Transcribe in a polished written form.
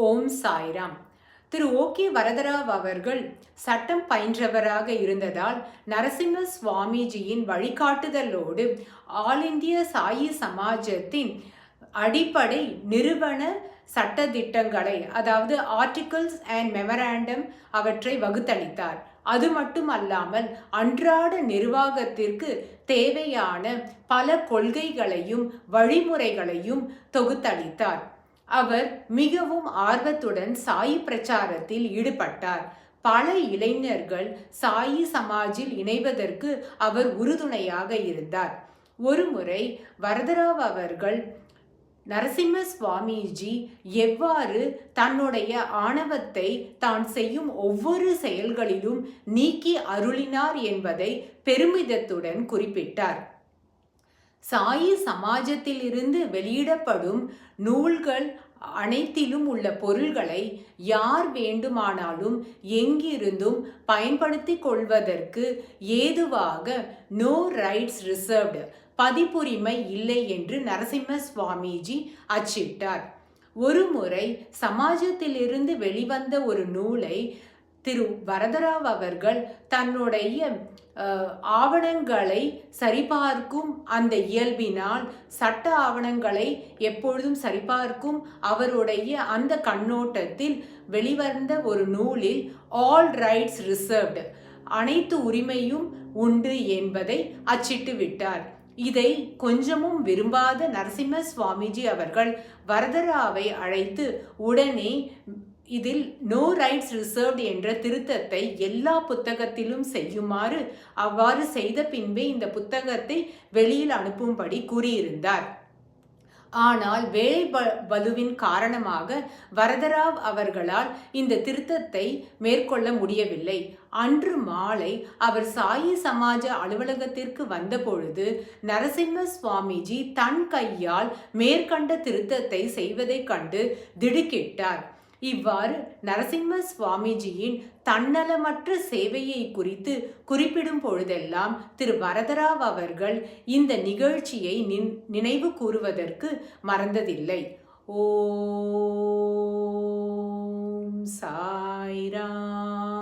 ஓம் சாய்ராம். திரு okay வரதராவ் அவர்கள் சட்டம் பயின்றவராக இருந்ததால் நரசிம்ம சுவாமிஜியின் வழிகாட்டுதலோடு ஆல் இந்திய சாயி சமாஜத்தின் அடிப்படை நிறுவன சட்டதிட்டங்களை, அதாவது ஆர்டிகிள்ஸ் அண்ட் மெமராண்டம், அவற்றை வகுத்தளித்தார். அது மட்டுமல்லாமல் அன்றாட நிர்வாகத்திற்கு தேவையான பல கொள்கைகளையும் வழிமுறைகளையும் தொகுத்தளித்தார். அவர் மிகவும் ஆர்வத்துடன் சாயி பிரச்சாரத்தில் ஈடுபட்டார். பல இளைஞர்கள் சாயி சமாஜில் இணைவதற்கு அவர் உறுதுணையாக இருந்தார். ஒருமுறை வரதராவ் அவர்கள் நரசிம்ம சுவாமிஜி எவ்வாறு தன்னுடைய ஆணவத்தை தான் செய்யும் ஒவ்வொரு செயல்களிலும் நீக்கி அருளினார் என்பதை பெருமிதத்துடன் குறிப்பிட்டார். சாயி சமாஜத்திலிருந்து வெளியிடப்படும் நூல்கள் அனைத்திலும் உள்ள பொருள்களை யார் வேண்டுமானாலும் எங்கிருந்தும் பயன்படுத்தி கொள்வதற்கு ஏதுவாக நோ ரைட்ஸ் ரிசர்வ்டு, பதிப்புரிமை இல்லை என்று நரசிம்ம சுவாமிஜி அச்சிட்டார். ஒருமுறை சமாஜத்திலிருந்து வெளிவந்த ஒரு நூலை திரு வரதராவ் அவர்கள் தன்னுடைய ஆவணங்களை சரிபார்க்கும் அந்த இயல்பினால், சட்ட ஆவணங்களை எப்பொழுதும் சரிபார்க்கும் அவருடைய அந்த கண்ணோட்டத்தில் வெளிவந்த ஒரு நூலில் ஆல் ரைட்ஸ் ரிசர்வ்டு, அனைத்து உரிமையும் உண்டு என்பதை அச்சிட்டு விட்டார். இதை கொஞ்சமும் விரும்பாத நரசிம்ம சுவாமிஜி அவர்கள் வரதராவை அழைத்து உடனே இதில் நோ ரைட்ஸ் ரிசர்வ்டு என்ற திருத்தத்தை எல்லா புத்தகத்திலும் செய்யுமாறு, அவ்வாறு செய்த பின்பே இந்த புத்தகத்தை வெளியில் அனுப்பும்படி கூறியிருந்தார். ஆனால் வேலை பளுவின் காரணமாக வரதராவ் அவர்களால் இந்த திருத்தத்தை மேற்கொள்ள முடியவில்லை. அன்று மாலை அவர் சாயி சமாஜ அலுவலகத்திற்கு வந்தபொழுது நரசிம்ம சுவாமிஜி தன் கையால் மேற்கண்ட திருத்தத்தை செய்வதைக் கண்டு திடுக்கிட்டார். இவ்வாறு நரசிம்ம சுவாமிஜியின் தன்னலமற்ற சேவையை குறித்து குறிப்பிடும் பொழுதெல்லாம் திரு வரதராவ் அவர்கள் இந்த நிகழ்ச்சியை நினைவு கூறுவதற்கு மறந்ததில்லை. ஓம் சாய்ராம்.